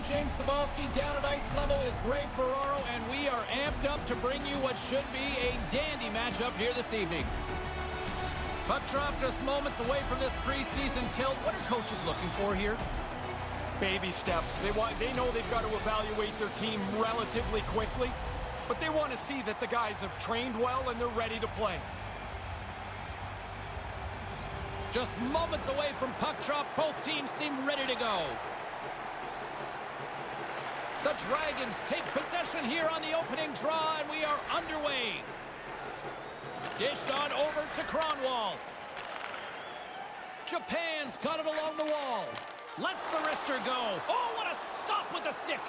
James Cebulski. Down at ice level is Ray Ferraro, and we are amped up to bring you what should be a dandy matchup here this evening. Puck drop just moments away from this preseason tilt. What are coaches looking for here? Baby steps. They know they've got to evaluate their team relatively quickly, but they want to see that the guys have trained well and they're ready to play. Just moments away from puck drop, both teams seem ready to go. The Dragons take possession here on the opening draw, and we are underway. Dished on over to Kronwall. Japan's got it along the wall. Lets the wrister go. Oh, what a stop with the stick.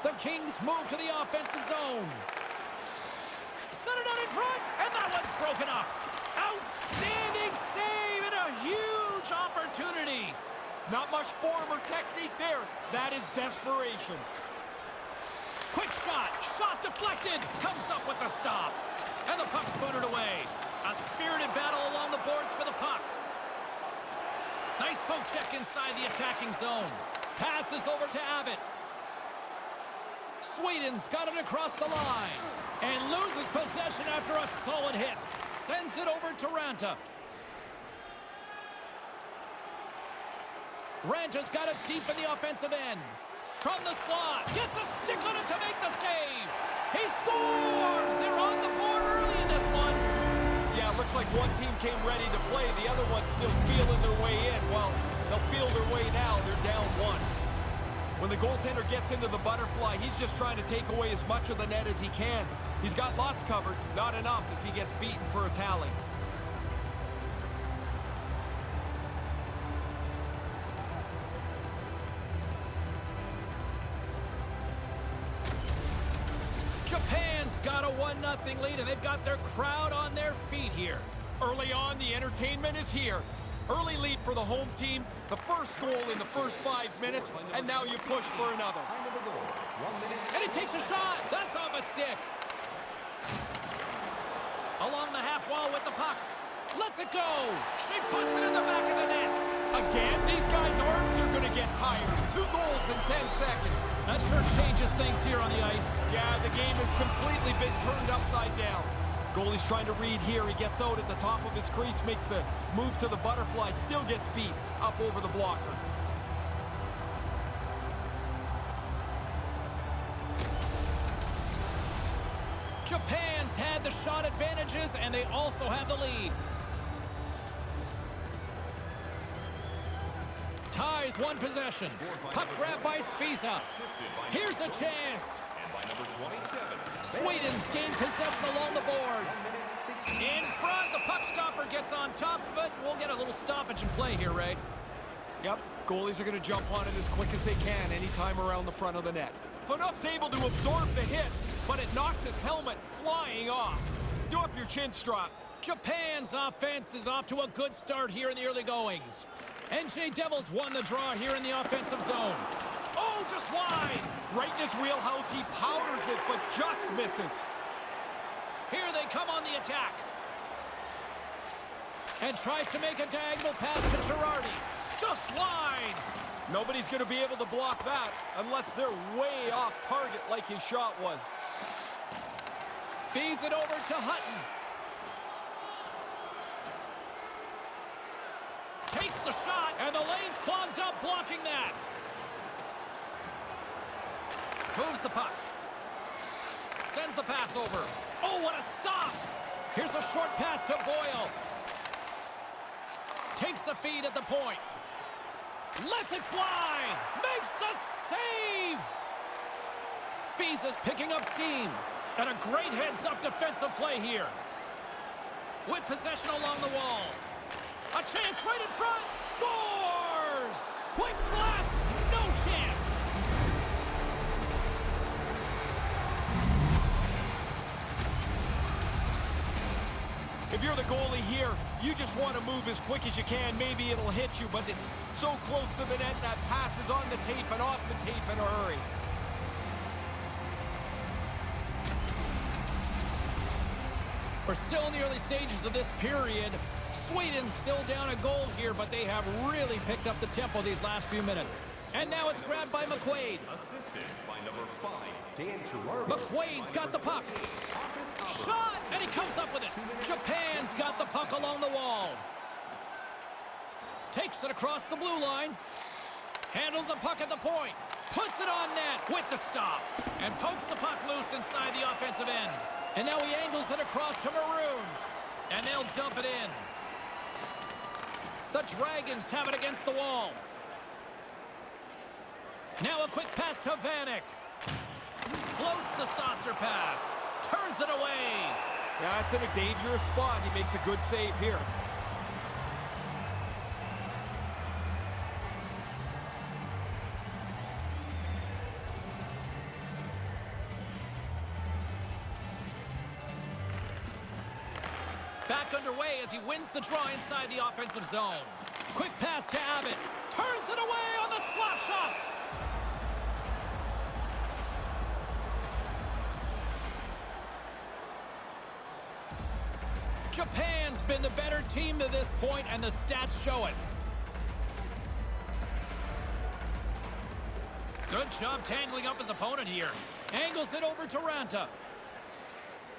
The Kings move to the offensive zone. Set it out in front, and that one's broken up. Outstanding save and a huge opportunity. Not much form or technique there. That is desperation. Quick shot. Shot deflected. Comes up with the stop. And the puck's booted away. A spirited battle along the boards for the puck. Nice poke check inside the attacking zone. Passes over to Abbott. Sweden's got it across the line. And loses possession after a solid hit. Sends it over to Ranta. Ranta's got it deep in the offensive end. From the slot. Gets a stick on it to make the save. He scores! They're on the board early in this one. Yeah, it looks like one team came ready to play. The other one's still feeling their way in. Well, they'll feel their way now. They're down one. When the goaltender gets into the butterfly, he's just trying to take away as much of the net as he can. He's got lots covered, not enough as he gets beaten for a tally. Japan's got a 1-0 lead, and they've got their crowd on their feet here. Early on, the entertainment is here. Early lead for the home team, the first goal in the first 5 minutes, and now you push for another. And he takes a shot. That's off a stick. Along the half wall with the puck. Lets it go. She puts it in the back of the net. Again, these guys' arms are going to get tired. 2 goals in 10 seconds. That sure changes things here on the ice. Yeah, the game has completely been turned upside down. Goalie's trying to read here. He gets out at the top of his crease, makes the move to the butterfly, still gets beat up over the blocker. Japan's had the shot advantages, and they also have the lead. Ties one possession. Puck grab by Spiza. Here's a chance. Sweden's gained possession along the boards. In front, the puck stopper gets on top of it. We'll get a little stoppage in play here, Ray. Yep, goalies are going to jump on it as quick as they can anytime around the front of the net. Phaneuf's able to absorb the hit, but it knocks his helmet flying off. Do up your chin strap. Japan's offense is off to a good start here in the early goings. NJ Devils won the draw here in the offensive zone. Oh, just wide. Right in his wheelhouse, he powders it, but just misses. Here they come on the attack. And tries to make a diagonal pass to Girardi. Just wide. Nobody's going to be able to block that unless they're way off target like his shot was. Feeds it over to Hutton. Takes the shot, and the lane's clogged up blocking that. Moves the puck. Sends the pass over. Oh, what a stop! Here's a short pass to Boyle. Takes the feed at the point. Lets it fly! Makes the save! Spiza's picking up steam. And a great heads-up defensive play here. With possession along the wall. A chance right in front. Scores! Quick blast. No chance. If you're the goalie here, you just want to move as quick as you can. Maybe it'll hit you, but it's so close to the net that pass is on the tape and off the tape in a hurry. We're still in the early stages of this period. Sweden still down a goal here, but they have really picked up the tempo these last few minutes. And now it's grabbed by McQuaid. Assisted by number 5, Dan Girardi. McQuaid's got the puck. Shot! And he comes up with it. Japan's got the puck along the wall. Takes it across the blue line. Handles the puck at the point. Puts it on net with the stop. And pokes the puck loose inside the offensive end. And now he angles it across to Maroon. And they'll dump it in. The Dragons have it against the wall. Now a quick pass to Vanek. Floats the saucer pass. Turns it away. Yeah, it's in a dangerous spot. He makes a good save here. Back underway as he wins the draw inside the offensive zone. Quick pass to Abbott. Turns it away on the slap shot. Japan's been the better team to this point, and the stats show it. Good job tangling up his opponent here. Angles it over to Ranta.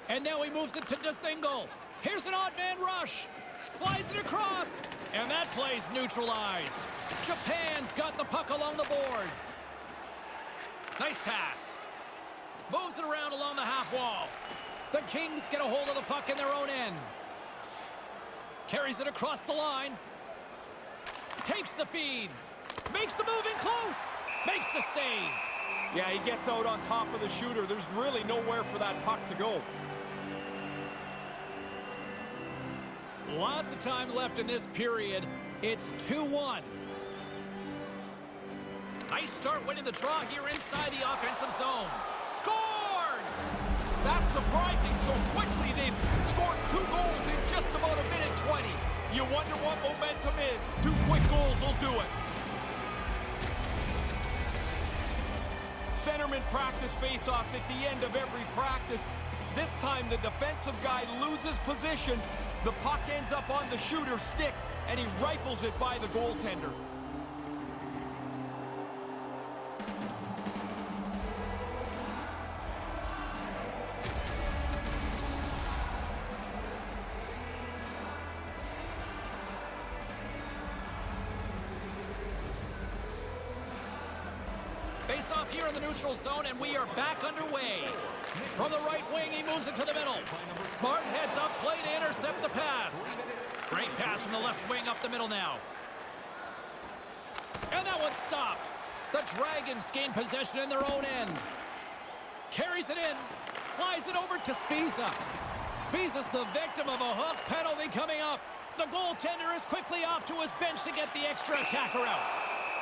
And now he moves it to DeSingle. Here's an odd man rush. Slides it across. And that play's neutralized. Japan's got the puck along the boards. Nice pass. Moves it around along the half wall. The Kings get a hold of the puck in their own end. Carries it across the line. Takes the feed. Makes the move in close. Makes the save. Yeah, he gets out on top of the shooter. There's really nowhere for that puck to go. Lots of time left in this period. It's 2-1. Nice start winning the draw here inside the offensive zone. Scores! That's surprising. So quickly they've scored 2 goals in just about a minute 20. You wonder what momentum is. 2 quick goals will do it. Centermen practice face-offs at the end of every practice. This time the defensive guy loses position. The puck ends up on the shooter's stick, and he rifles it by the goaltender. Face off here in the neutral zone, and we are back underway. From the right wing, he moves it to the middle. Smart heads up, play to intercept the pass. Great pass from the left wing up the middle now. And that one's stopped. The Dragons gain possession in their own end. Carries it in, slides it over to Spiza. Spiza's the victim of a hook penalty coming up. The goaltender is quickly off to his bench to get the extra attacker out.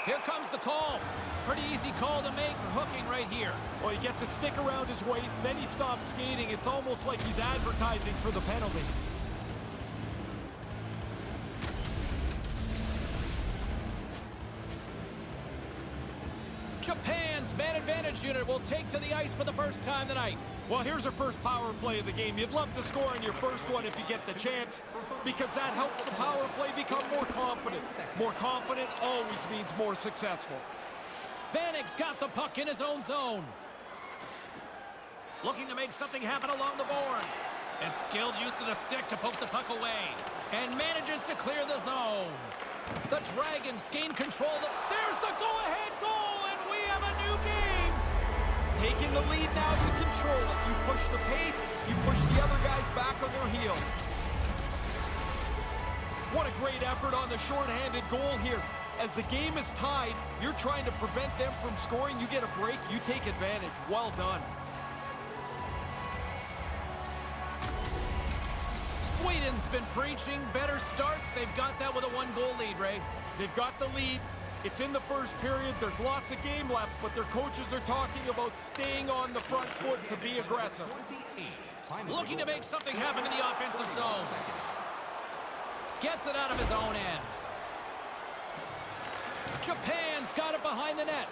Here comes the call. Pretty easy call to make for hooking right here. Well, he gets a stick around his waist, then he stops skating. It's almost like he's advertising for the penalty. Japan's man advantage unit will take to the ice for the first time tonight. Well, here's our first power play of the game. You'd love to score on your first one if you get the chance, because that helps the power play become more confident. More confident always means more successful. Vanek's got the puck in his own zone. Looking to make something happen along the boards. And skilled use of the stick to poke the puck away. And manages to clear the zone. The Dragons gain control. There's the go-ahead goal, and we have a new game. Taking the lead now, you control it. You push the pace, you push the other guys back on their heels. What a great effort on the shorthanded goal here. As the game is tied, you're trying to prevent them from scoring. You get a break, you take advantage. Well done. Sweden's been preaching better starts. They've got that with a 1-goal lead, Ray. They've got the lead. It's in the first period. There's lots of game left, but their coaches are talking about staying on the front foot to be aggressive. Looking to make something happen in the offensive zone. Gets it out of his own end. Japan's got it behind the net.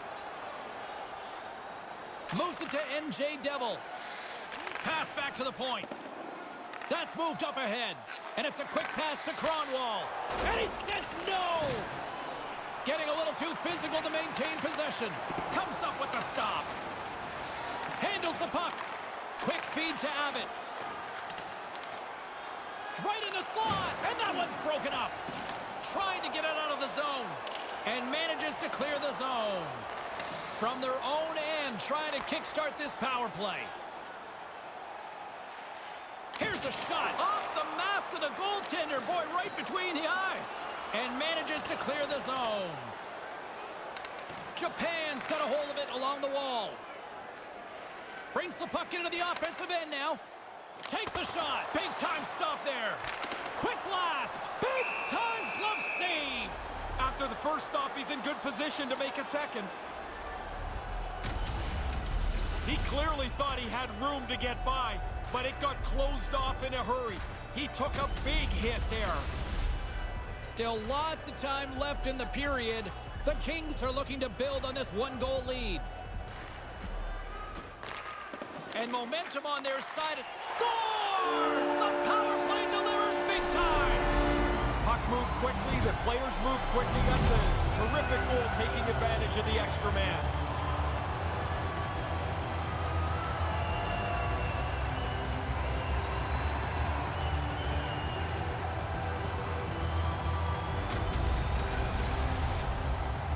Moves it to NJ Devil. Pass back to the point. That's moved up ahead. And it's a quick pass to Kronwall. And he says no! Getting a little too physical to maintain possession. Comes up with the stop. Handles the puck. Quick feed to Abbott. Right in the slot, and that one's broken up. Trying to get it out of the zone, and manages to clear the zone. From their own end, trying to kickstart this power play. Here's a shot off the mask of the goaltender. Boy, right between the eyes. And manages to clear the zone. Japan's got a hold of it along the wall. Brings the puck into the offensive end now. Takes a shot. Big time stop there. Quick blast. Big time glove save. After the first stop, he's in good position to make a second. He clearly thought he had room to get by, but it got closed off in a hurry. He took a big hit there. Still lots of time left in the period. The Kings are looking to build on this one-goal lead. And momentum on their side. Scores! The power play delivers big time. Puck moved quickly. The players moved quickly. That's a terrific goal, taking advantage of the extra man.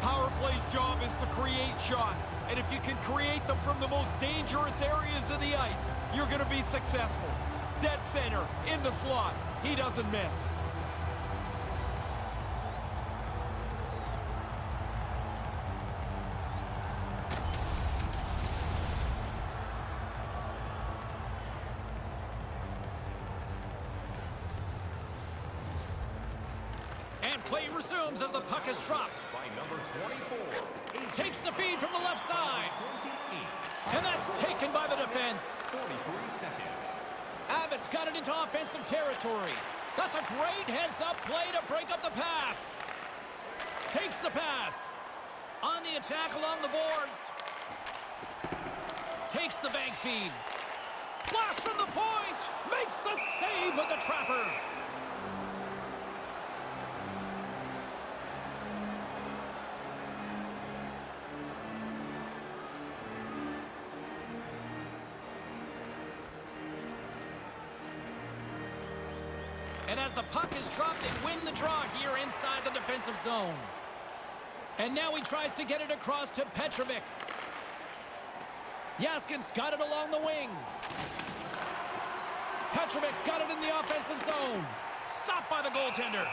Power play's job is to create shots. And if you can create them from the most dangerous areas of the ice, you're going to be successful. Dead center, in the slot. He doesn't miss. And play resumes as the puck is dropped. By number 24. Takes the feed from the left side. And that's taken by the defense. 43 seconds. Abbott's got it into offensive territory. That's a great heads-up play to break up the pass. Takes the pass. On the attack along the boards. Takes the bank feed. Blast from the point. Makes the save with the trapper. And as the puck is dropped, they win the draw here inside the defensive zone. And now he tries to get it across to Petrovic. Jaskin's got it along the wing. Petrovic's got it in the offensive zone. Stopped by the goaltender.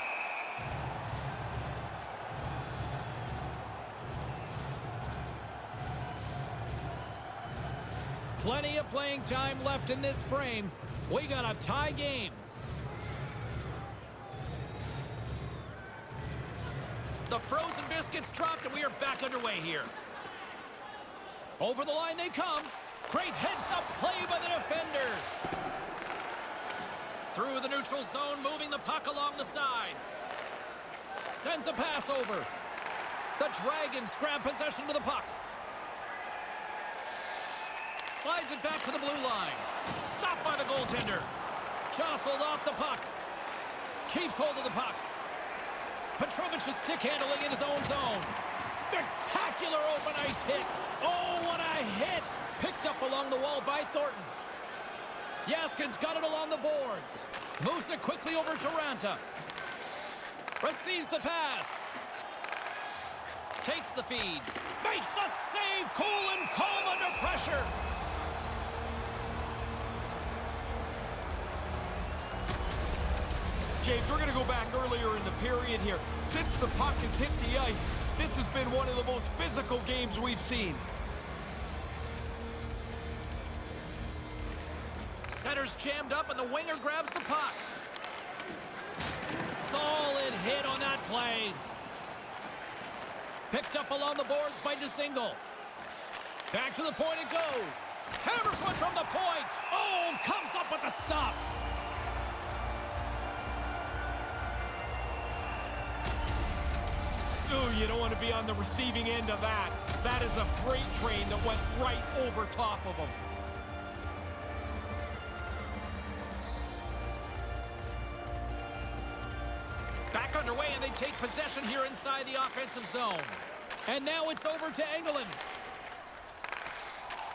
Plenty of playing time left in this frame. We got a tie game. The frozen biscuits dropped, and we are back underway here. Over the line they come. Great heads-up play by the defender. Through the neutral zone, moving the puck along the side. Sends a pass over. The Dragons grab possession of the puck. Slides it back to the blue line. Stopped by the goaltender. Jostled off the puck. Keeps hold of the puck. Petrovic's stick handling in his own zone. Spectacular open ice hit. Oh, what a hit. Picked up along the wall by Thornton. Jaskin's got it along the boards. Moves it quickly over to Ranta. Receives the pass. Takes the feed. Makes the save. Cool and calm under pressure. James, we're going to go back earlier in the period here. Since the puck has hit the ice, this has been one of the most physical games we've seen. Center's jammed up, and the winger grabs the puck. Solid hit on that play. Picked up along the boards by DeSingle. Back to the point it goes. Hammers one from the point. Oh, comes up with a stop. Ooh, you don't want to be on the receiving end of that. That is a freight train that went right over top of him. Back underway, and they take possession here inside the offensive zone. And now it's over to Engelland.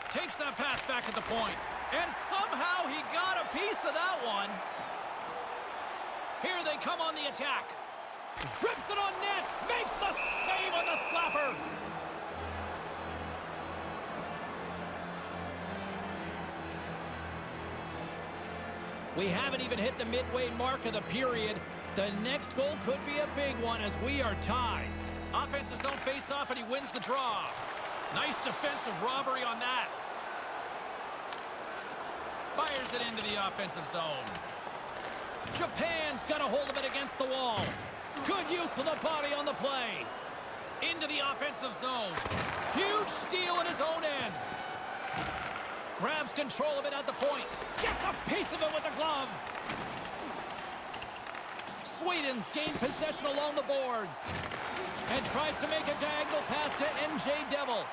Takes that pass back at the point. And somehow he got a piece of that one. Here they come on the attack. Rips it on net. Makes the save on the slapper. We haven't even hit the midway mark of the period. The next goal could be a big one as we are tied. Offensive zone face-off, and he wins the draw. Nice defensive robbery on that. Fires it into the offensive zone. Japan's got a hold of it against the wall. Good use of the body on the play. Into the offensive zone. Huge steal in his own end. Grabs control of it at the point. Gets a piece of it with the glove. Sweden's gained possession along the boards. And tries to make a diagonal pass to NJ Devil.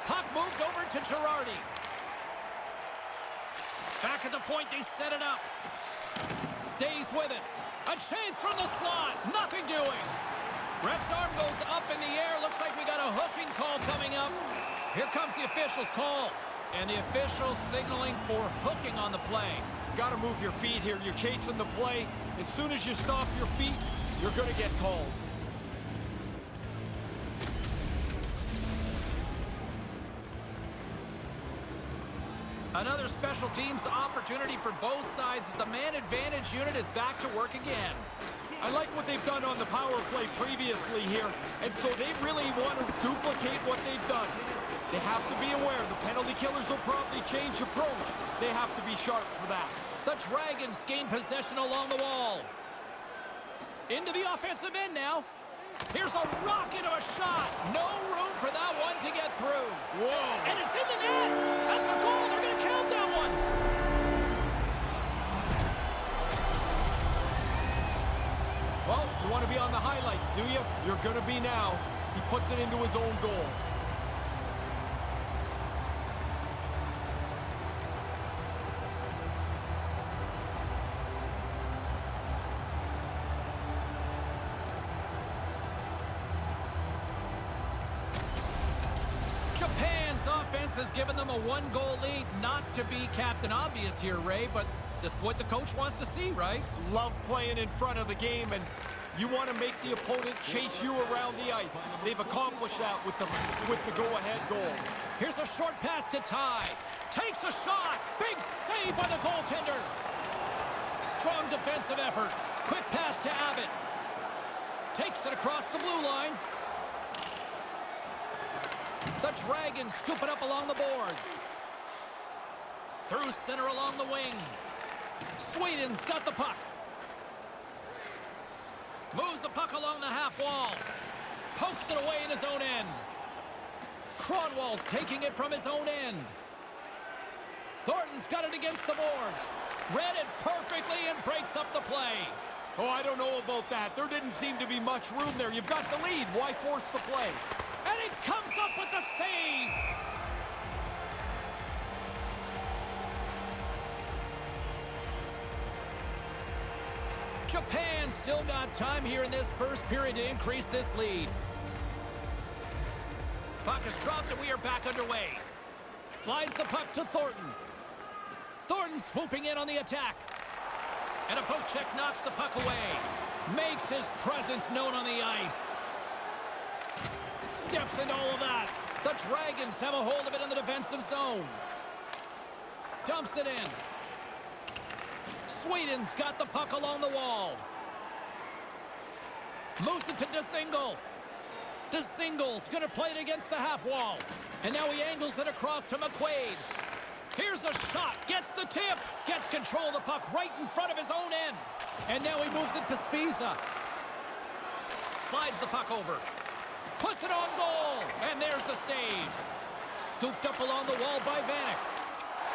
Puck moved over to Girardi. Back at the point, they set it up. Stays with it. A chance from the slot. Nothing doing. Ref's arm goes up in the air. Looks like we got a hooking call coming up. Here comes the official's call. And the official signaling for hooking on the play. Got to move your feet here. You're chasing the play. As soon as you stop your feet, you're going to get called. Another special teams opportunity for both sides as the man advantage unit is back to work again. I like what they've done on the power play previously here, and so they really want to duplicate what they've done. They have to be aware the penalty killers will probably change approach. They have to be sharp for that. The Dragons gain possession along the wall. Into the offensive end now. Here's a rocket of a shot. No room for that one to get through. Whoa. And it's in the net. That's a goal. They're going to count that one. Well, you want to be on the highlights, do you? You're going to be now. He puts it into his own goal. Japan's offense has given them a one-goal lead. Not to be Captain Obvious here, Ray, but this is what the coach wants to see, right? Love playing in front of the game, and you want to make the opponent chase you around the ice. They've accomplished that with the go-ahead goal. Here's a short pass to Ty. Takes a shot. Big save by the goaltender. Strong defensive effort. Quick pass to Abbott. Takes it across the blue line. The Dragons scoop it up along the boards. Through center along the wing. Sweden's got the puck. Moves the puck along the half wall. Pokes it away in his own end. Cronwall's taking it from his own end. Thornton's got it against the boards. Read it perfectly and breaks up the play. Oh, I don't know about that. There didn't seem to be much room there. You've got the lead. Why force the play? And it comes up with the save. Japan still got time here in this first period to increase this lead. Puck is dropped and we are back underway. Slides the puck to Thornton. Thornton swooping in on the attack. And a poke check knocks the puck away. Makes his presence known on the ice. Steps into all of that. The Dragons have a hold of it in the defensive zone. Dumps it in. Sweden's got the puck along the wall. Moves it to DeSingle. DeSingle's going to play it against the half wall. And now he angles it across to McQuaid. Here's a shot. Gets the tip. Gets control of the puck right in front of his own end. And now he moves it to Spiza. Slides the puck over. Puts it on goal. And there's the save. Scooped up along the wall by Vanek.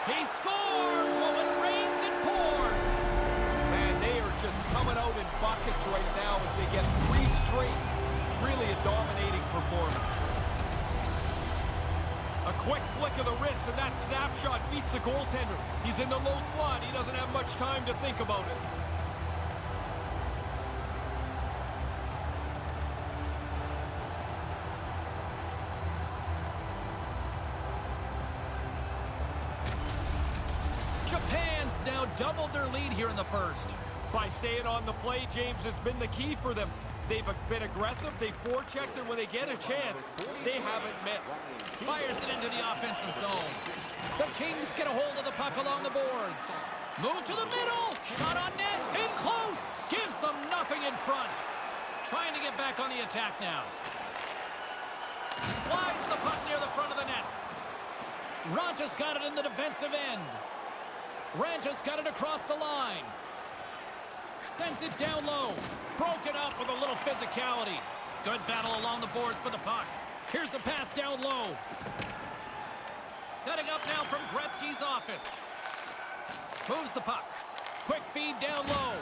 He scores. Well, when it rains, it pours. Man, they are just coming out in buckets right now as they get 3 straight. Really a dominating performance. A quick flick of the wrist, and that snapshot beats the goaltender. He's in the low slot. He doesn't have much time to think about it. now doubled their lead here in the first. By staying on the play, James, has been the key for them. They've been aggressive, they forechecked, and when they get a chance, they haven't missed. Fires it into the offensive zone. The Kings get a hold of the puck along the boards. Move to the middle. Shot on net. In close. Gives them nothing in front. Trying to get back on the attack now. Slides the puck near the front of the net. Ranta's got it in the defensive end. Ranta's got it across the line. Sends it down low. Broken up with a little physicality. Good battle along the boards for the puck. Here's a pass down low. Setting up now from Gretzky's office. Moves the puck. Quick feed down low.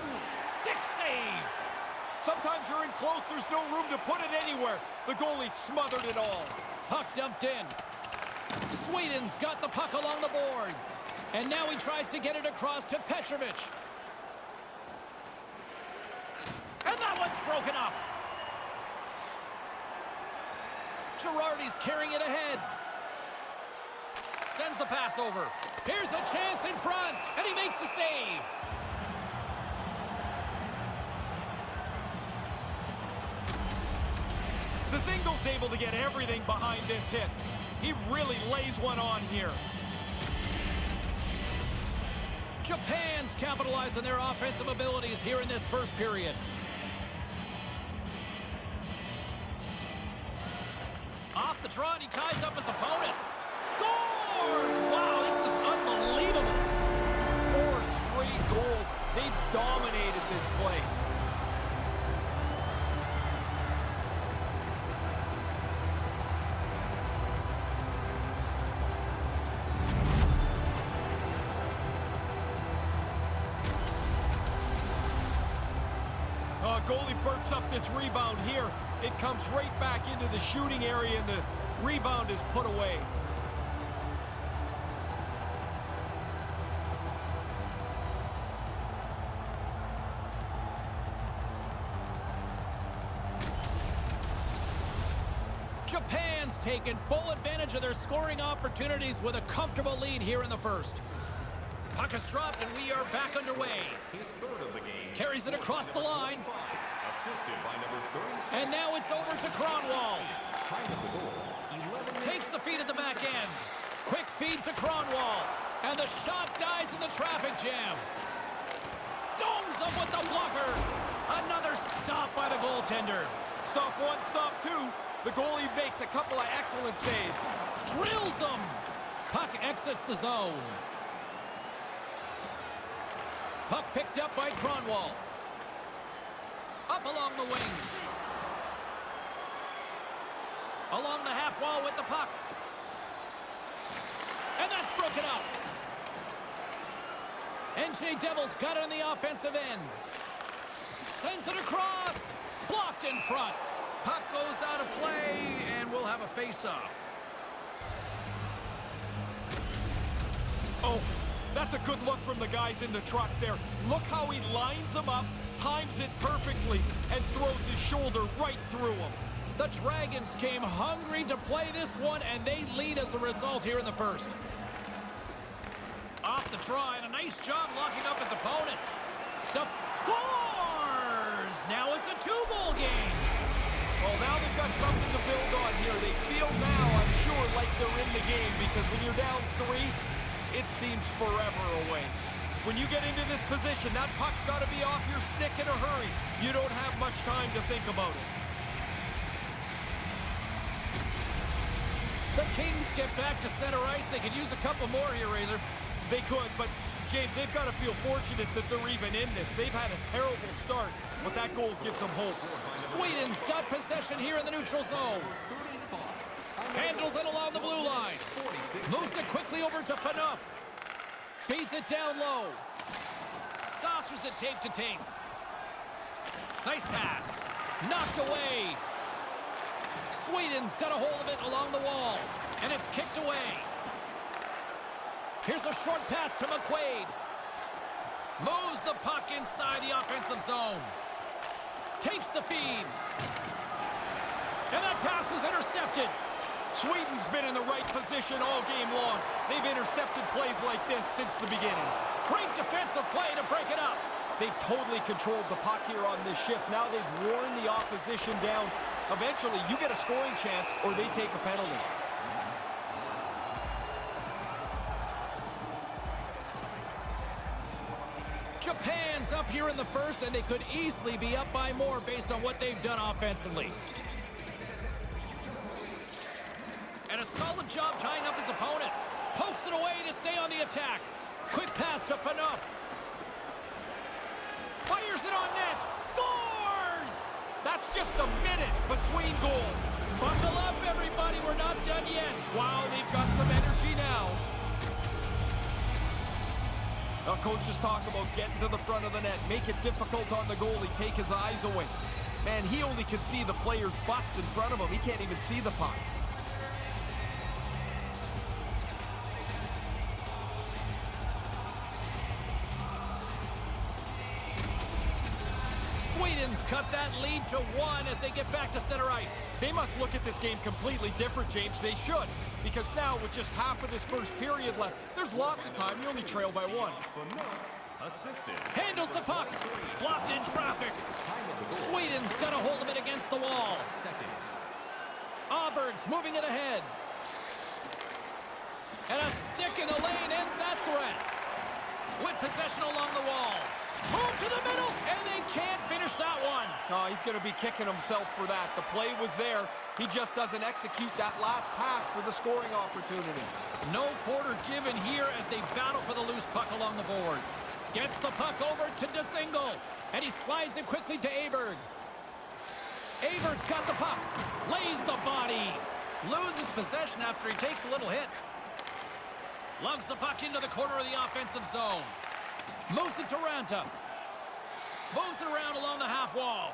Stick save. Sometimes you're in close, there's no room to put it anywhere. The goalie smothered it all. Puck dumped in. Sweden's got the puck along the boards. And now he tries to get it across to Petrovic. And that one's broken up. Girardi's carrying it ahead. Sends the pass over. Here's a chance in front, and he makes the save. Dzingle's able to get everything behind this hit. He really lays one on here. Japan's capitalized on their offensive abilities here in this first period. Off the draw, and he ties up his opponent. Scores! Wow, this is unbelievable. 4 straight goals. They've dominated this play. Goalie burps up this rebound here. It comes right back into the shooting area, and the rebound is put away. Japan's taken full advantage of their scoring opportunities with a comfortable lead here in the first. Puck is dropped, and we are back underway. His third of the game. Carries it across the line. Assisted by number 36. And now it's over to Kronwall. Time of the goal, 11. Takes the feed at the back end. Quick feed to Kronwall. And the shot dies in the traffic jam. Stones him with the blocker. Another stop by the goaltender. Stop one, stop two. The goalie makes a couple of excellent saves. Drills them. Puck exits the zone. Puck picked up by Kronwall. Up along the wing. Along the half wall with the puck. And that's broken up. NJ Devils got it on the offensive end. Sends it across. Blocked in front. Puck goes out of play, and we'll have a face-off. Oh, that's a good look from the guys in the truck there. Look how he lines them up, times it perfectly, and throws his shoulder right through them. The Dragons came hungry to play this one, and they lead as a result here in the first. Off the try, and a nice job locking up his opponent. Scores! Now it's a 2-goal game. Well, now they've got something to build on here. They feel now, I'm sure, like they're in the game, because when you're down 3, it seems forever away. When you get into this position, that puck's got to be off your stick in a hurry. You don't have much time to think about it. The Kings get back to center ice. They could use a couple more here, Razor. They could, but James, they've got to feel fortunate that they're even in this. They've had a terrible start, but that goal gives them hope. Sweden's got possession here in the neutral zone. Handles it along the blue line. Moves it quickly over to Phaneuf. Feeds it down low. Saucers it tape to tape. Nice pass. Knocked away. Sweden's got a hold of it along the wall. And it's kicked away. Here's a short pass to McQuaid. Moves the puck inside the offensive zone. Takes the feed. And that pass is intercepted. Sweden's been in the right position all game long. They've intercepted plays like this since the beginning. Great defensive play to break it up. They've totally controlled the puck here on this shift. Now they've worn the opposition down. Eventually, you get a scoring chance or they take a penalty. Japan's up here in the first, and they could easily be up by more based on what they've done offensively. And a solid job tying up his opponent. Pokes it away to stay on the attack. Quick pass to Phaneuf. Fires it on net. Scores! That's just a minute between goals. Buckle up, everybody. We're not done yet. Wow, they've got some energy now. Now, coaches talk about getting to the front of the net, make it difficult on the goalie, take his eyes away. Man, he only can see the players' butts in front of him. He can't even see the puck. Sweden's cut that lead to 1 as they get back to center ice. They must look at this game completely different, James. They should. Because now, with just half of this first period left, there's lots of time. You only trail by 1. Assisted. Handles the puck. Blocked in traffic. Sweden's got a hold of it against the wall. Auberg's moving it ahead. And a stick in the lane ends that threat. With possession along the wall. Move to the middle, and they can't finish that one. Oh, he's going to be kicking himself for that. The play was there. He just doesn't execute that last pass for the scoring opportunity. No quarter given here as they battle for the loose puck along the boards. Gets the puck over to DeSingle, and he slides it quickly to Aberg. Aberg's got the puck. Lays the body. Loses possession after he takes a little hit. Lugs the puck into the corner of the offensive zone. Moves it to Ranta. Moves it around along the half wall.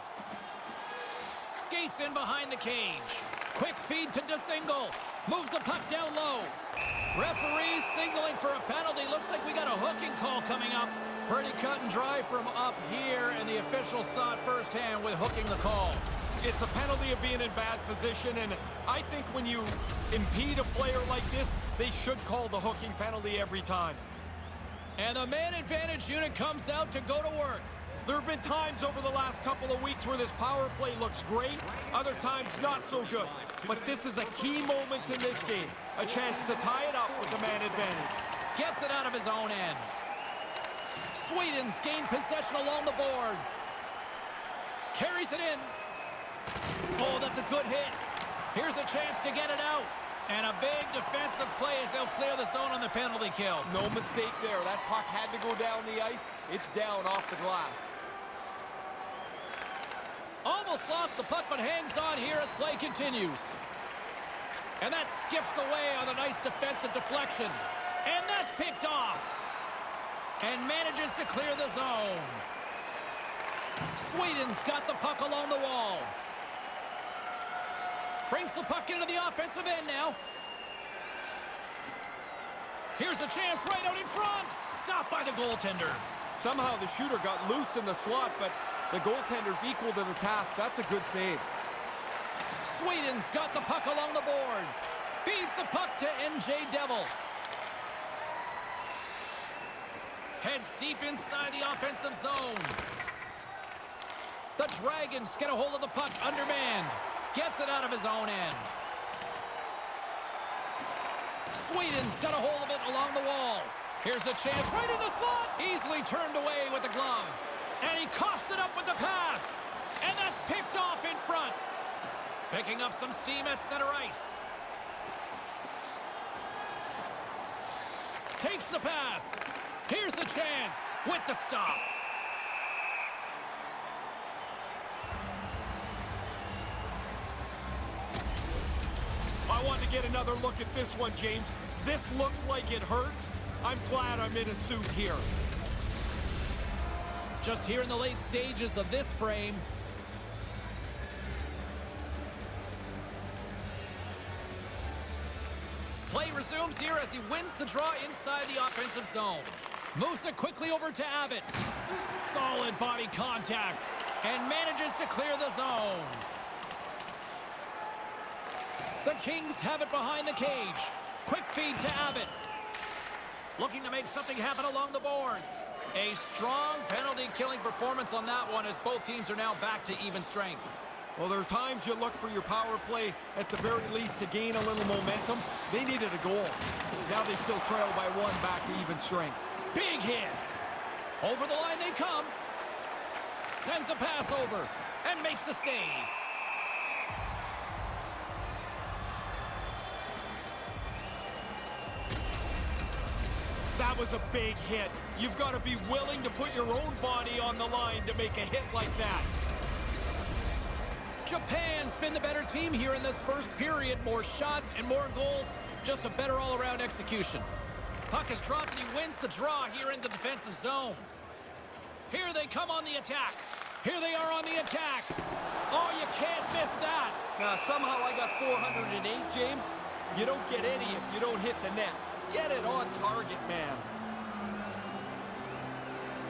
Skates in behind the cage. Quick feed to DeSingle. Moves the puck down low. Referee signaling for a penalty. Looks like we got a hooking call coming up. Pretty cut and dry from up here, and the officials saw it firsthand with hooking the call. It's a penalty of being in bad position, and I think when you impede a player like this, they should call the hooking penalty every time. And the man advantage unit comes out to go to work. There have been times over the last couple of weeks where this power play looks great, other times not so good. But this is a key moment in this game, a chance to tie it up with the man advantage. Gets it out of his own end. Sweden's gained possession along the boards. Carries it in. Oh, that's a good hit. Here's a chance to get it out. And a big defensive play as they'll clear the zone on the penalty kill. No mistake there. That puck had to go down the ice. It's down off the glass. Almost lost the puck, but hangs on here as play continues. And that skips away on a nice defensive deflection. And that's picked off. And manages to clear the zone. Sweden's got the puck along the wall. Brings the puck into the offensive end now. Here's a chance right out in front. Stopped by the goaltender. Somehow the shooter got loose in the slot, but the goaltender's equal to the task. That's a good save. Sweden's got the puck along the boards. Feeds the puck to NJ Devil. Heads deep inside the offensive zone. The Dragons get a hold of the puck undermanned. Gets it out of his own end. Sweden's got a hold of it along the wall. Here's a chance right in the slot. Easily turned away with the glove. And he coughs it up with the pass. And that's picked off in front. Picking up some steam at center ice. Takes the pass. Here's a chance with the stop. I want to get another look at this one, James. This looks like it hurts. I'm glad I'm in a suit here. Just here in the late stages of this frame. Play resumes here as he wins the draw inside the offensive zone. Moves it quickly over to Abbott. Solid body contact. And manages to clear the zone. The Kings have it behind the cage. Quick feed to Abbott. Looking to make something happen along the boards. A strong penalty-killing performance on that one as both teams are now back to even strength. Well, there are times you look for your power play at the very least to gain a little momentum. They needed a goal. Now they still trail by one, back to even strength. Big hit. Over the line they come. Sends a pass over and makes the save. That was a big hit. You've got to be willing to put your own body on the line to make a hit like that. Japan's been the better team here in this first period. More shots and more goals. Just a better all-around execution. Puck is dropped and he wins the draw here in the defensive zone. Here they come on the attack. Here they are on the attack. Oh, you can't miss that. Now, somehow I got 408, James. You don't get any if you don't hit the net. Get it on target, man.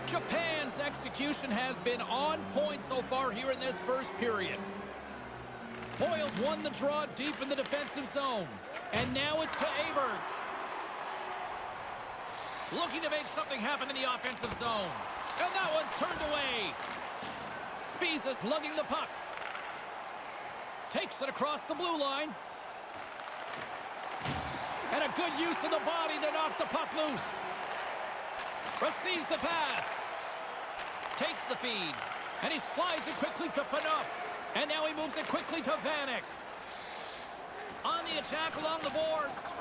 Japan's execution has been on point so far here in this first period. Boyles won the draw deep in the defensive zone. And now it's to Aberg. Looking to make something happen in the offensive zone. And that one's turned away. Spies lugging the puck. Takes it across the blue line. And a good use of the body to knock the puck loose. Receives the pass. Takes the feed. And he slides it quickly to Phaneuf. And now he moves it quickly to Vanek. On the attack along the boards.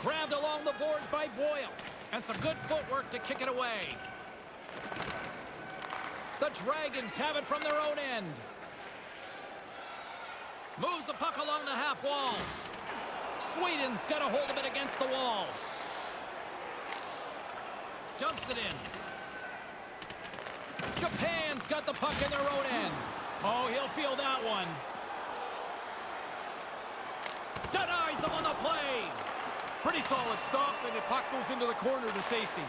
Grabbed along the boards by Boyle. And some good footwork to kick it away. The Dragons have it from their own end. Moves the puck along the half wall. Sweden's got a hold of it against the wall. Dumps it in. Japan's got the puck in their own end. Oh, he'll feel that one. Denies him on the play. Pretty solid stop, and the puck goes into the corner to safety.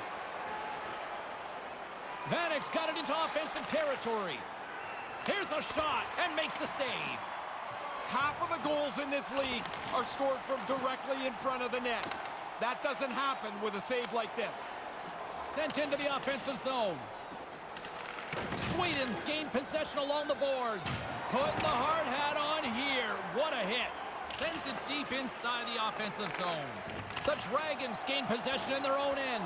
Vanek's got it into offensive territory. Here's a shot and makes the save. Half of the goals in this league are scored from directly in front of the net. That doesn't happen with a save like this. Sent into the offensive zone. Sweden's gained possession along the boards. Putting the hard hat on here. What a hit. Sends it deep inside the offensive zone. The Dragons gain possession in their own end.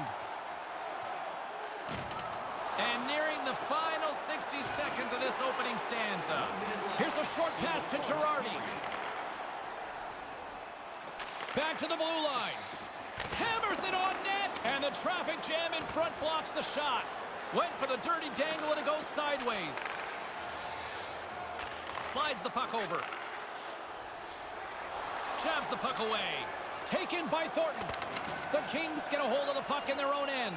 And nearing the final 60 seconds of this opening stanza. Here's a short pass to Girardi. Back to the blue line. Hammers it on net. And the traffic jam in front blocks the shot. Went for the dirty dangle and it goes sideways. Slides the puck over. Jabs the puck away. Taken by Thornton. The Kings get a hold of the puck in their own end.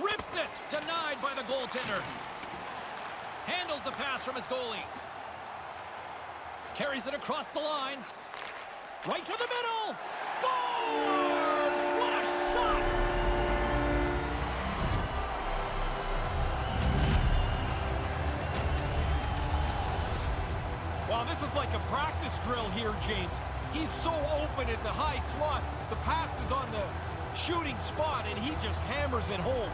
Rips it. Denied by the goaltender. Handles the pass from his goalie. Carries it across the line. Right to the middle. Scores! What a shot! Wow, this is like a practice drill here, James. He's so open in the high slot. The pass is on the shooting spot, and he just hammers it home.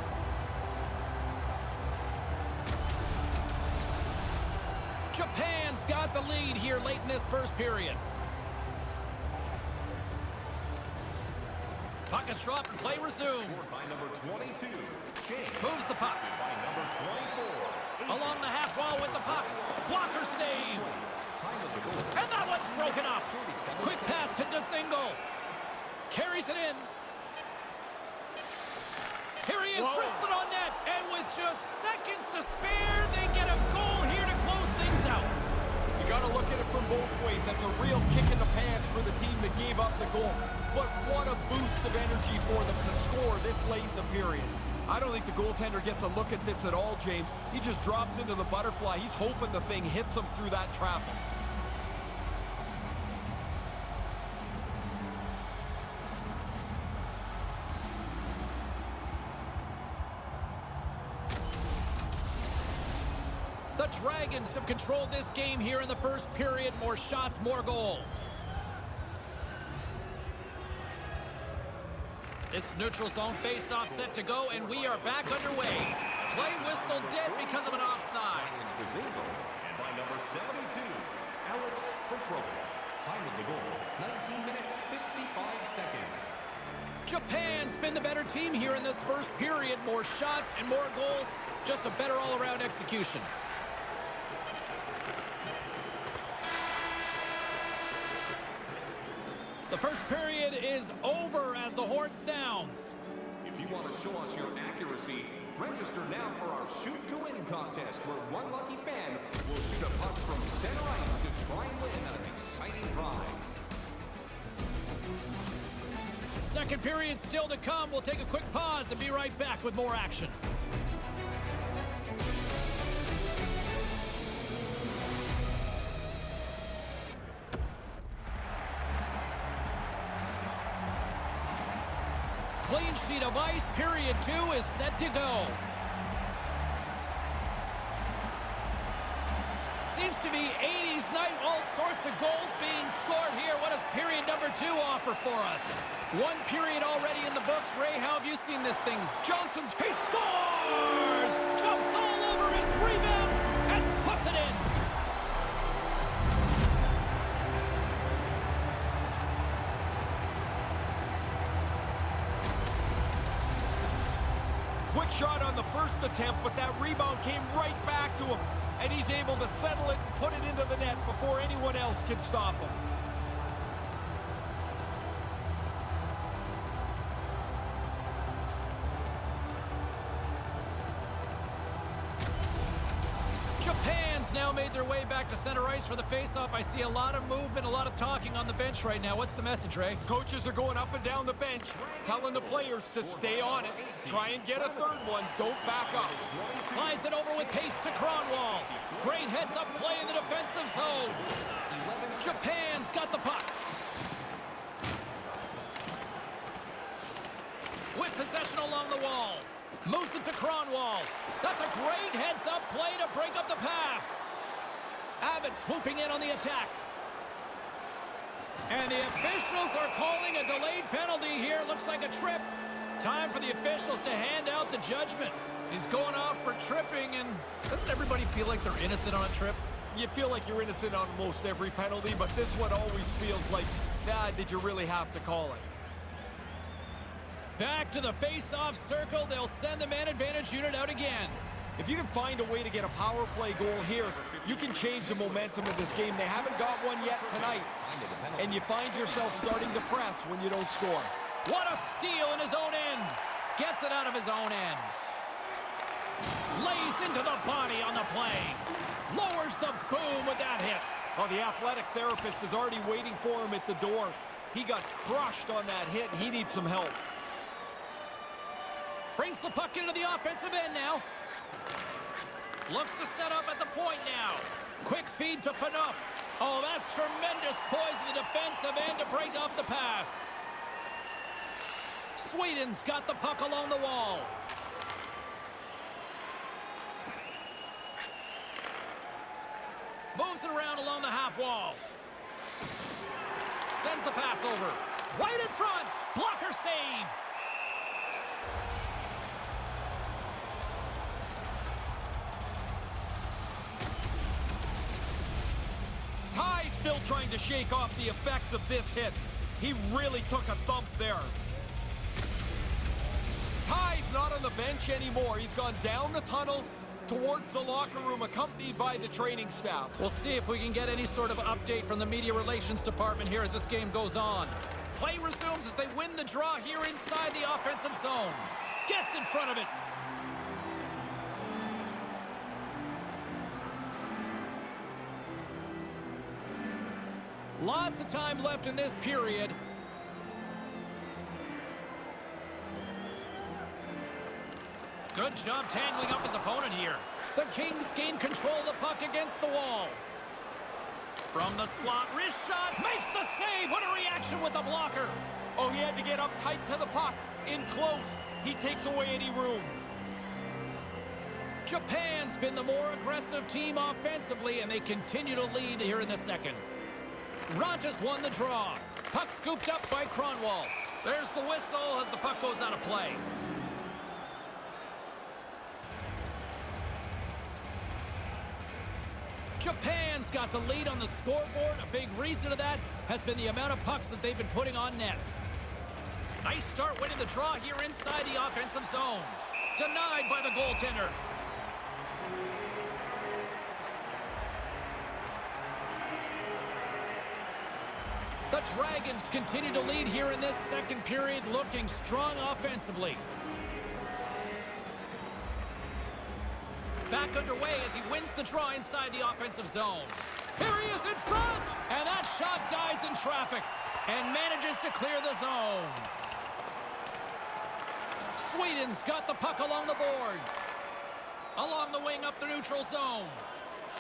Japan's got the lead here late in this first period. Puck is dropped and play resumes. By number 22, Shane. Moves the puck. By number 24, Along the half wall with the puck. Blocker save. time of the goal. And that one's broken up. Quick pass to DeSingle. Carries it in. Here he is, wristed on net. And with just seconds to spare, they get a goal here to close things out. You got to look at it from both ways. That's a real kick in the pants for the team that gave up the goal. But what a boost of energy for them to score this late in the period. I don't think the goaltender gets a look at this at all, James. He just drops into the butterfly. He's hoping the thing hits him through that traffic. The Dragons have controlled this game here in the first period. More shots, more goals. This neutral zone face-off set to go, and we are back underway. Play whistle dead because of an offside. Dzingel. And by number 72, Alex Petrovich. Time of the goal, 19 minutes, 55 seconds. Japan's been the better team here in this first period. More shots and more goals. Just a better all-around execution. The first period is over as the horn sounds. If you want to show us your accuracy, register now for our Shoot to Win contest, where one lucky fan will shoot a puck from center ice to try and win an exciting prize. Second period still to come. We'll take a quick pause and be right back with more action. Clean sheet of ice. Period 2 is set to go. Seems to be 80s night. All sorts of goals being scored here. What does period number 2 offer for us? One period already in the books. Ray, how have you seen this thing? Johnson's... He scores! Jumps all over his rebound and puts it in. Quick shot on the first attempt, but that rebound came right back to him. And he's able to settle it and put it into the net before anyone else can stop him. Japan's now made their way back to center ice for the faceoff. I see a lot of movement, a lot of talking on the bench right now. What's the message, Ray? Coaches are going up and down the bench, telling the players to stay on it. Try and get a third one. Don't back up. Slides it over with pace to Kronwall. Great heads-up play in the defensive zone. Japan's got the puck. With possession along the wall. Moves it to Kronwall. That's a great heads-up play to break up the pass. Abbott swooping in on the attack. And the officials are calling a delayed penalty here. Looks like a trip. Time for the officials to hand out the judgment. He's going off for tripping, and doesn't everybody feel like they're innocent on a trip? You feel like you're innocent on most every penalty, but this one always feels like, did you really have to call it? Back to the face-off circle. They'll send the man advantage unit out again. If you can find a way to get a power play goal here, you can change the momentum of this game. They haven't got one yet tonight, and you find yourself starting to press when you don't score. What a steal in his own end. Gets it out of his own end. Lays into the body on the play. Lowers the boom with that hit. Oh, the athletic therapist is already waiting for him at the door. He got crushed on that hit, and he needs some help. Brings the puck into the offensive end now. Looks to set up at the point now. Quick feed to Phaneuf. Oh, that's tremendous poise in the defensive end to break off the pass. Sweden's got the puck along the wall. Moves it around along the half wall. Sends the pass over. Right in front. Blocker save. Ty's still trying to shake off the effects of this hit. He really took a thump there. Ty's not on the bench anymore. He's gone down the tunnel towards the locker room, accompanied by the training staff. We'll see if we can get any sort of update from the media relations department here as this game goes on. Play resumes as they win the draw here inside the offensive zone. Gets in front of it. Lots of time left in this period. Good job tangling up his opponent here. The Kings gain control of the puck against the wall. From the slot, wrist shot, makes the save. What a reaction with the blocker. Oh, he had to get up tight to the puck. In close, he takes away any room. Japan's been the more aggressive team offensively, and they continue to lead here in the second. Rontas won the draw. Puck scooped up by Kronwall. There's the whistle as the puck goes out of play. Japan's got the lead on the scoreboard. A big reason of that has been the amount of pucks that they've been putting on net. Nice start winning the draw here inside the offensive zone. Denied by the goaltender. The Dragons continue to lead here in this second period, looking strong offensively. Back underway as he wins the draw inside the offensive zone. Here he is in front! And that shot dies in traffic and manages to clear the zone. Sweden's got the puck along the boards. Along the wing up the neutral zone.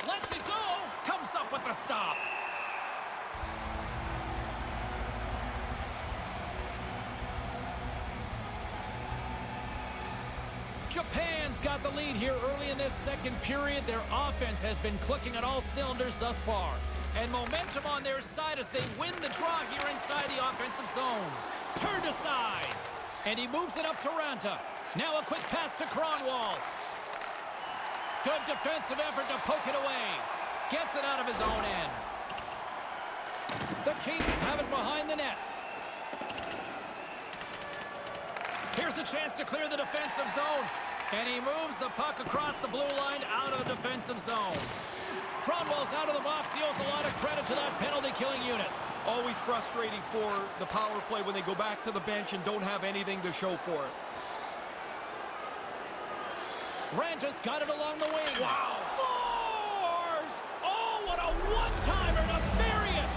Lets it go! Comes up with the stop. Japan's got the lead here early in this second period. Their offense has been clicking on all cylinders thus far. And momentum on their side as they win the draw here inside the offensive zone. Turned aside. And he moves it up to Ranta. Now a quick pass to Kronwall. Good defensive effort to poke it away. Gets it out of his own end. The Kings have it behind the net. Here's a chance to clear the defensive zone. And he moves the puck across the blue line out of the defensive zone. Kronwall's out of the box. He owes a lot of credit to that penalty-killing unit. Always frustrating for the power play when they go back to the bench and don't have anything to show for it. Ranta's got it along the wing. Wow! Scores! Oh, what a one-timer to bury it!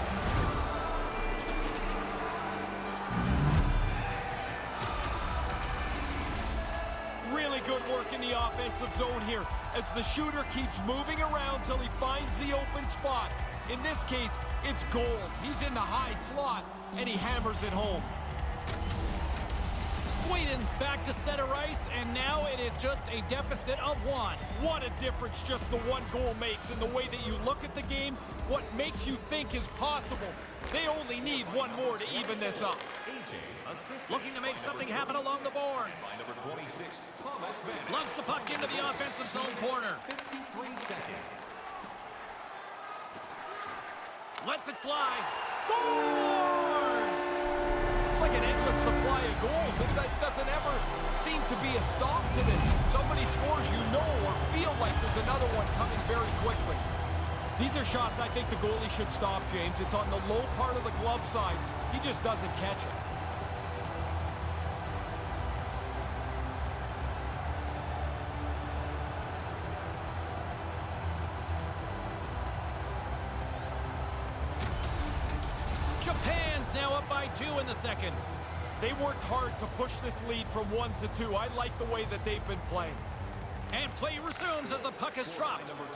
Really good work in the offensive zone here as the shooter keeps moving around till he finds the open spot. In this case, it's gold. He's in the high slot, and he hammers it home. Sweden's back to center ice, and now it is just a deficit of one. What a difference just the one goal makes in the way that you look at the game, what makes you think is possible. They only need one more to even this up. Looking to make something happen along the boards. Number 26, Thomas Vanek. Lugs the puck into the offensive zone corner. 53 seconds. Lets it fly. Scores! It's like an endless supply of goals. It doesn't ever seem to be a stop to this. Somebody scores, you know, or feel like there's another one coming very quickly. These are shots I think the goalie should stop, James. It's on the low part of the glove side. He just doesn't catch it. Japan's now up by 2 in the second. They worked hard to push this lead from 1 to 2. I like the way that they've been playing. And play resumes as the puck is dropped. Number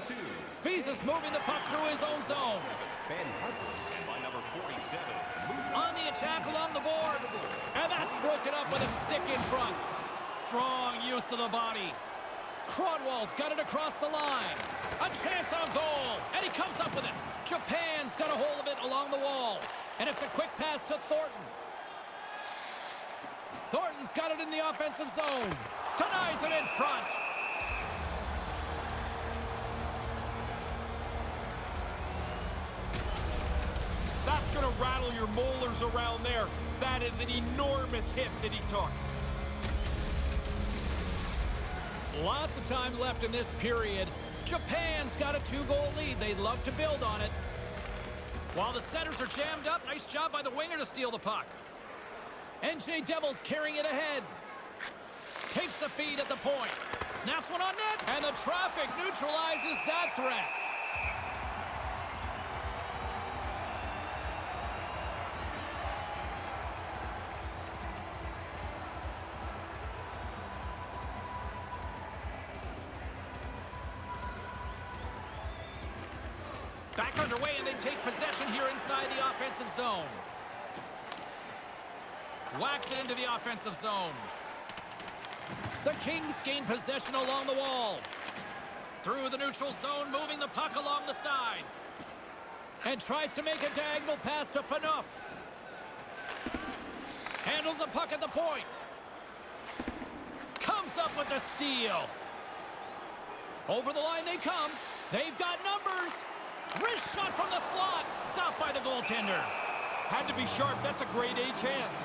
22, Spies moving the puck through his own zone. Ben Hutton. And by number 47, On the attack along the boards. And that's broken up with a stick in front. Strong use of the body. Kronwall's got it across the line. A chance on goal. And he comes up with it. Japan's got a hold of it along the wall. And it's a quick pass to Thornton. Thornton's got it in the offensive zone. Denies it in front. That's going to rattle your molars around there. That is an enormous hit that he took. Lots of time left in this period. Japan's got a 2-goal lead. They'd love to build on it. While the centers are jammed up, nice job by the winger to steal the puck. NJ Devils carrying it ahead. Takes the feed at the point. Snaps one on net, and the traffic neutralizes that threat. Back underway, and they take possession here inside the offensive zone. Whacks it into the offensive zone. The Kings gain possession along the wall. Through the neutral zone, moving the puck along the side. And tries to make a diagonal pass to Phaneuf. Handles the puck at the point. Comes up with the steal. Over the line they come. They've got numbers. Wrist shot from the slot. Stopped by the goaltender. Had to be sharp. That's a grade A chance.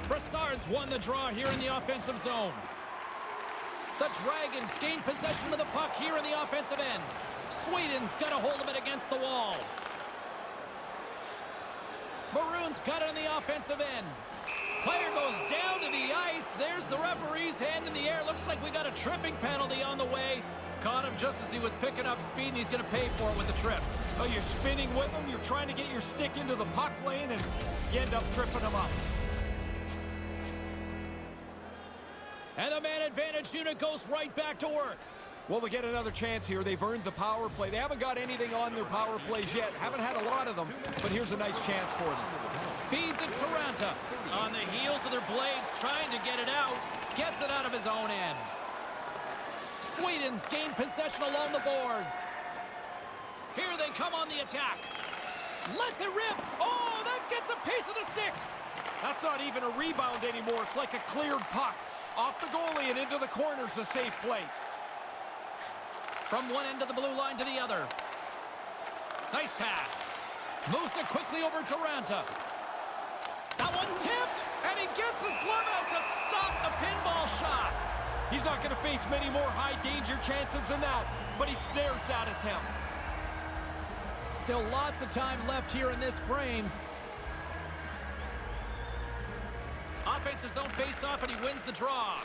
Brassard's won the draw here in the offensive zone. The Dragons gain possession of the puck here in the offensive end. Sweden's got a hold of it against the wall. Maroon's got it in the offensive end. Player goes down to the ice. There's the referee's hand in the air. Looks like we got a tripping penalty on the way. Caught him just as he was picking up speed, and he's going to pay for it with the trip. Oh, you're spinning with him. You're trying to get your stick into the puck lane, and you end up tripping him up. And the man advantage unit goes right back to work. Well, they get another chance here. They've earned the power play. They haven't got anything on their power plays yet. Haven't had a lot of them, but here's a nice chance for them. Feeds it to Ranta. On the heels of their blades, trying to get it out. Gets it out of his own end. Sweden's gained possession along the boards. Here they come on the attack. Lets it rip. Oh, that gets a piece of the stick. That's not even a rebound anymore. It's like a cleared puck. Off the goalie and into the corner's a safe place. From one end of the blue line to the other. Nice pass. Moves it quickly over to Ranta. That one's tipped, and he gets his glove out to stop the pinball shot. He's not going to face many more high-danger chances than that, but he snares that attempt. Still lots of time left here in this frame. Offensive zone face-off, and he wins the draw.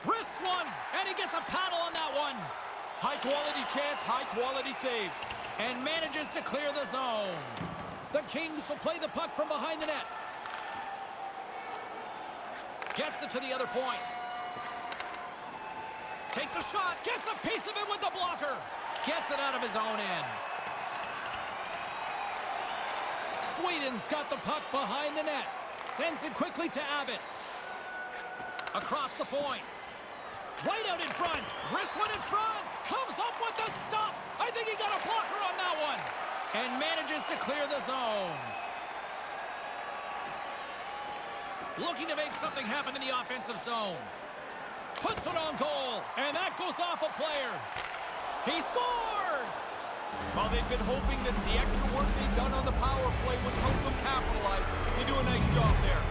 Wrists one, and he gets a paddle on that one. High-quality chance, high-quality save. And manages to clear the zone. The Kings will play the puck from behind the net. Gets it to the other point. Takes a shot, gets a piece of it with the blocker. Gets it out of his own end. Sweden's got the puck behind the net. Sends it quickly to Abbott. Across the point. Right out in front. Wrist one in front. Comes up with the stop. I think he got a blocker on that one. And manages to clear the zone. Looking to make something happen in the offensive zone. Puts it on goal. And that goes off a player. He scores! Well, they've been hoping that the extra work they've done on the power play would help them capitalize. They do a nice job there.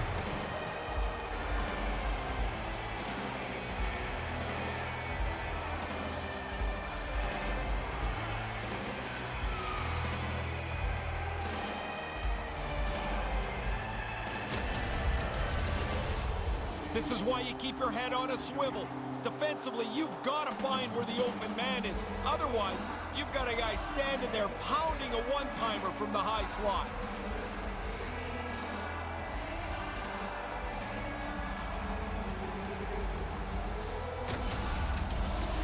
This is why you keep your head on a swivel. Defensively, you've got to find where the open man is. Otherwise, you've got a guy standing there pounding a one-timer from the high slot.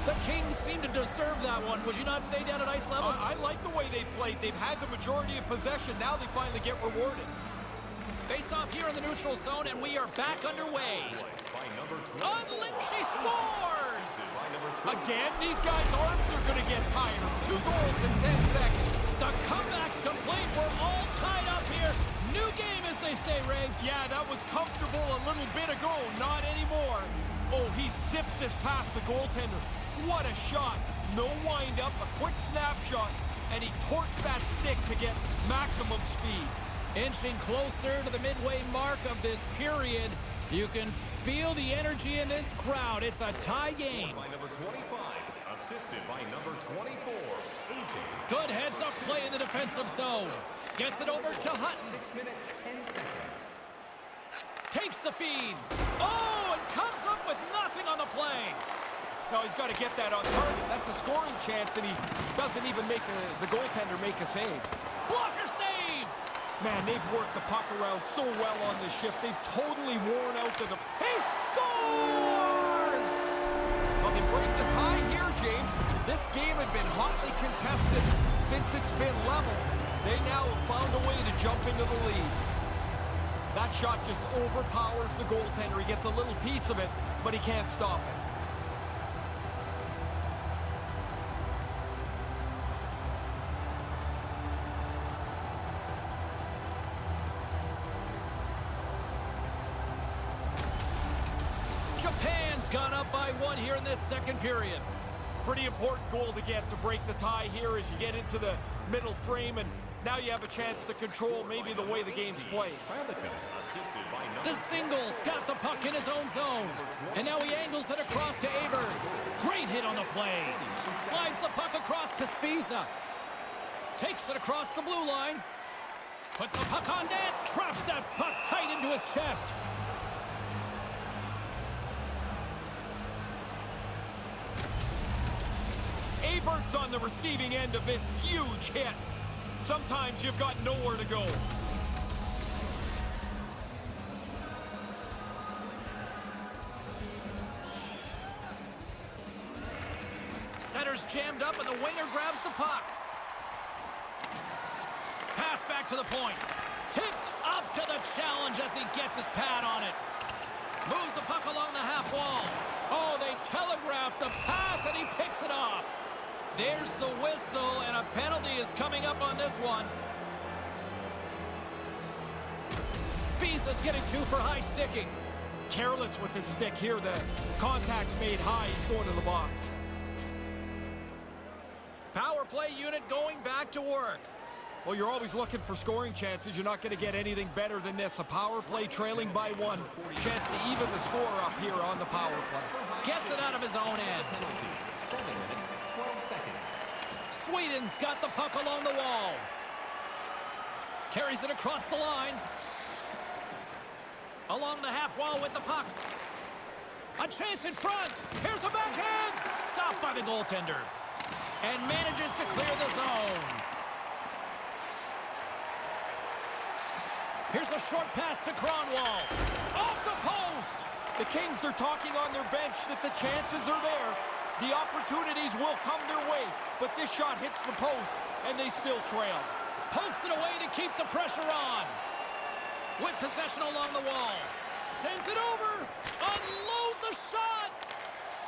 The Kings seem to deserve that one. Would you not say down at ice level? I like the way they've played. They've had the majority of possession. Now they finally get rewarded. Face off here in the neutral zone, and we are back underway. Lynchy scores! Again, these guys' arms are going to get tired. 2 goals in 10 seconds. The comeback's complete. We're all tied up here. New game, as they say, Ray. Yeah, that was comfortable a little bit ago. Not anymore. Oh, he zips this past the goaltender. What a shot. No wind-up, a quick snapshot, and he torques that stick to get maximum speed. Inching closer to the midway mark of this period. You can feel the energy in this crowd. It's a tie game. By number 25, assisted by number 24, AJ. Good heads-up play in the defensive zone. Gets it over to Hutton. 6 minutes, 10 seconds. Takes the feed. Oh, and comes up with nothing on the play. No, he's got to get that on target. That's a scoring chance, and he doesn't even make the goaltender make a save. Blocker save. Man, they've worked the puck around so well on this shift. They've totally worn out the... He scores! Well, they break the tie here, James. This game had been hotly contested since it's been level. They now have found a way to jump into the lead. That shot just overpowers the goaltender. He gets a little piece of it, but he can't stop it. gone up by 1 here in this second period. Pretty important goal to get to break the tie here as you get into the middle frame, and now you have a chance to control maybe the way the game's played. DeSingles got the puck in his own zone, and now he angles it across to Aberg. Great hit on the play. Slides the puck across to Spiza. Takes it across the blue line. Puts the puck on net. Traps that puck tight into his chest. Abert's on the receiving end of this huge hit. Sometimes you've got nowhere to go. Center's jammed up and the winger grabs the puck. Pass back to the point. Tipped up to the challenge as he gets his pad on it. Moves the puck along the half wall. Oh, they telegraphed the pass and he picks it off. There's the whistle, and a penalty is coming up on this one. Spiza's getting 2 for high sticking. Careless with his stick here. The contact's made high. He's going to the box. Power play unit going back to work. Well, you're always looking for scoring chances. You're not going to get anything better than this. A power play trailing by 1. Chance to even the score up here on the power play. Gets it out of his own end. Sweden's got the puck along the wall. Carries it across the line. Along the half wall with the puck. A chance in front. Here's a backhand. Stopped by the goaltender. And manages to clear the zone. Here's a short pass to Kronwall. Off the post. The Kings are talking on their bench that the chances are there. The opportunities will come their way, but this shot hits the post, and they still trail. Pokes it away to keep the pressure on. With possession along the wall. Sends it over. Unloads a shot.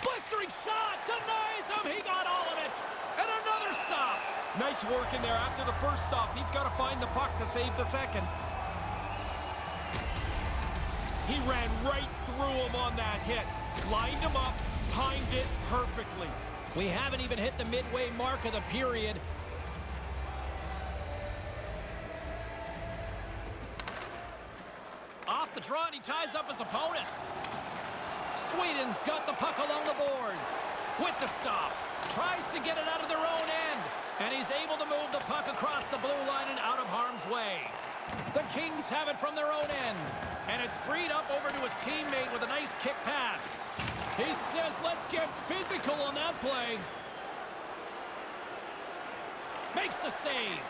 Blistering shot. Denies him. He got all of it. And another stop. Nice work in there. After the first stop, he's got to find the puck to save the second. He ran right through him on that hit. Lined him up. Timed it perfectly. We haven't even hit the midway mark of the period. Off the draw, and he ties up his opponent. Sweden's got the puck along the boards. With the stop. Tries to get it out of their own end. And he's able to move the puck across the blue line and out of harm's way. The Kings have it from their own end. And it's freed up over to his teammate with a nice kick pass. He says, let's get physical on that play. Makes the save.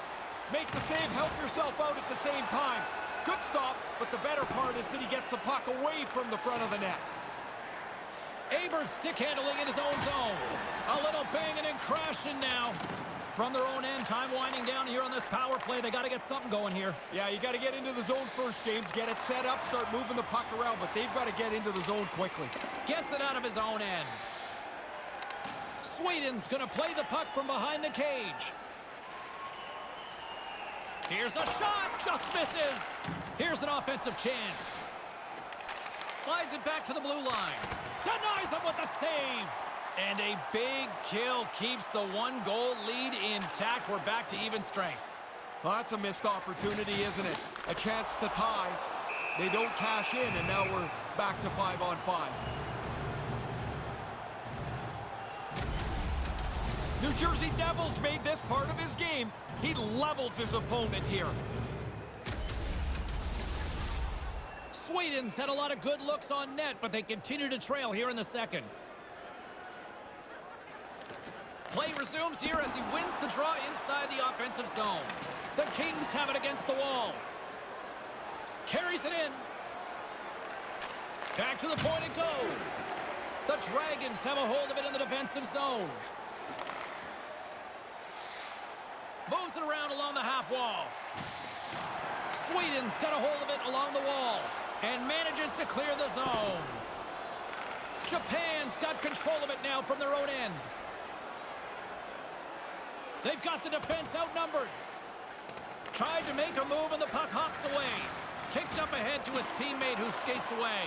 Make the save, help yourself out at the same time. Good stop, but the better part is that he gets the puck away from the front of the net. Aberg stick handling in his own zone. A little banging and crashing now. From their own end, time winding down here on this power play. They got to get something going here. Yeah, you got to get into the zone first, James. Get it set up, start moving the puck around, but they've got to get into the zone quickly. Gets it out of his own end. Sweden's going to play the puck from behind the cage. Here's a shot, just misses. Here's an offensive chance. Slides it back to the blue line. Denies him with a save. And a big kill keeps the 1-goal lead intact. We're back to even strength. Well, that's a missed opportunity, isn't it? A chance to tie. They don't cash in, and now we're back to 5-on-5. New Jersey Devils made this part of his game. He levels his opponent here. Sweden's had a lot of good looks on net, but they continue to trail here in the second. Play resumes here as he wins the draw inside the offensive zone. The Kings have it against the wall. Carries it in. Back to the point it goes. The Dragons have a hold of it in the defensive zone. Moves it around along the half wall. Sweden's got a hold of it along the wall and manages to clear the zone. Japan's got control of it now from their own end. They've got the defense outnumbered. Tried to make a move and the puck hops away. Kicked up ahead to his teammate who skates away.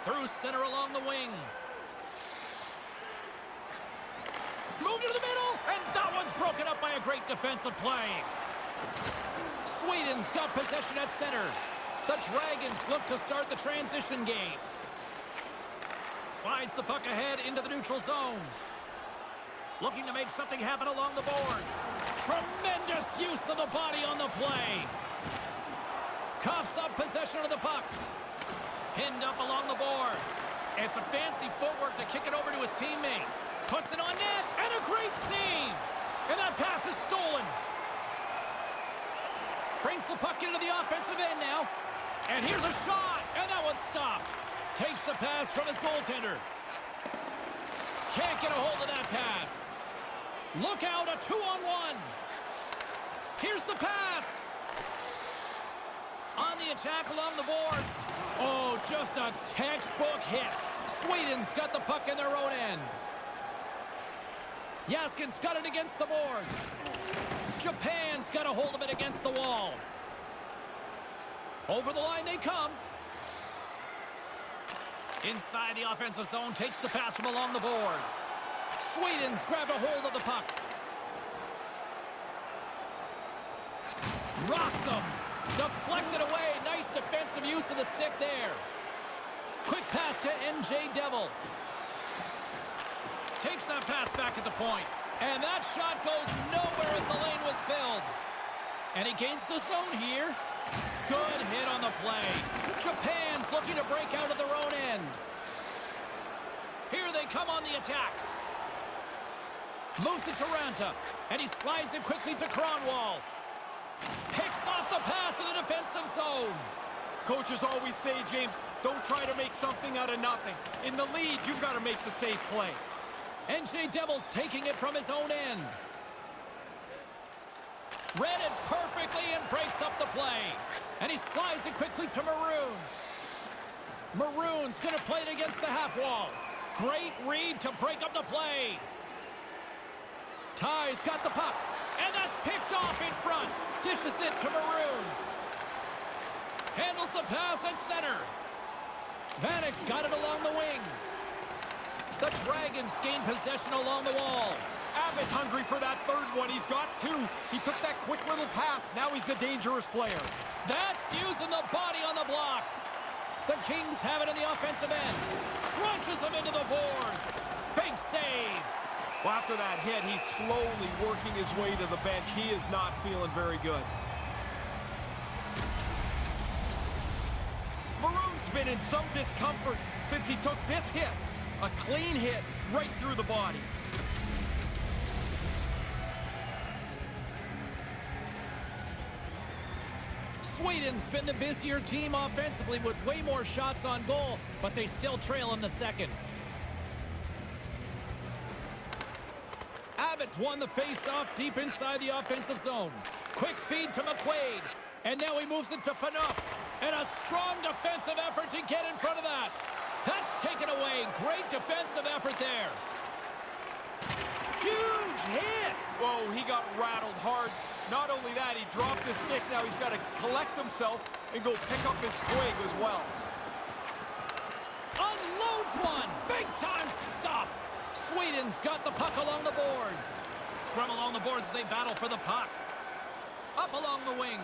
Through center along the wing. Moved to the middle, and that one's broken up by a great defensive play. Sweden's got possession at center. The Dragons look to start the transition game. Slides the puck ahead into the neutral zone. Looking to make something happen along the boards. Tremendous use of the body on the play. Coughs up possession of the puck. Pinned up along the boards. It's a fancy footwork to kick it over to his teammate. Puts it on net, and a great save. And that pass is stolen. Brings the puck into the offensive end now. And here's a shot, and that one's stopped. Takes the pass from his goaltender. Can't get a hold of that pass. Look out, a 2-on-1. Here's the pass. On the attack along the boards. Oh, just a textbook hit. Sweden's got the puck in their own end. Jaskin's got it against the boards. Japan's got a hold of it against the wall. Over the line they come. Inside the offensive zone, takes the pass from along the boards. Sweden's grabbed a hold of the puck. Rocks him. Deflected away. Nice defensive use of the stick there. Quick pass to NJ Devil. Takes that pass back at the point. And that shot goes nowhere as the lane was filled. And he gains the zone here. Good hit on the play. Japan's looking to break out of their own end. Here they come on the attack. Moves it to Ranta. And he slides it quickly to Kronwall. Picks off the pass in the defensive zone. Coaches always say, James, don't try to make something out of nothing. In the lead, you've got to make the safe play. NJ Devil's taking it from his own end. Read it perfectly and breaks up the play. And he slides it quickly to Maroon. Maroon's going to play it against the half wall. Great read to break up the play. Ty's got the puck. And that's picked off in front. Dishes it to Maroon. Handles the pass at center. Vanek's got it along the wing. The Dragons gain possession along the wall. Abbott's hungry for that third one. He's got two. He took that quick little pass. Now he's a dangerous player. That's using the body on the block. The Kings have it in the offensive end. Crunches him into the boards. Big save. Well, after that hit, he's slowly working his way to the bench. He is not feeling very good. Maroon's been in some discomfort since he took this hit. A clean hit right through the body. Sweden's been the busier team offensively with way more shots on goal, but they still trail in the second. Abbott's won the face-off deep inside the offensive zone. Quick feed to McQuaid, and now he moves it to Phaneuf. And a strong defensive effort to get in front of that. That's taken away. Great defensive effort there. Huge hit. Whoa, he got rattled hard. Not only that, he dropped his stick. Now he's got to collect himself and go pick up his twig as well. Unloads one. Big time stop. Sweden's got the puck along the boards. Scrum along the boards as they battle for the puck. Up along the wing.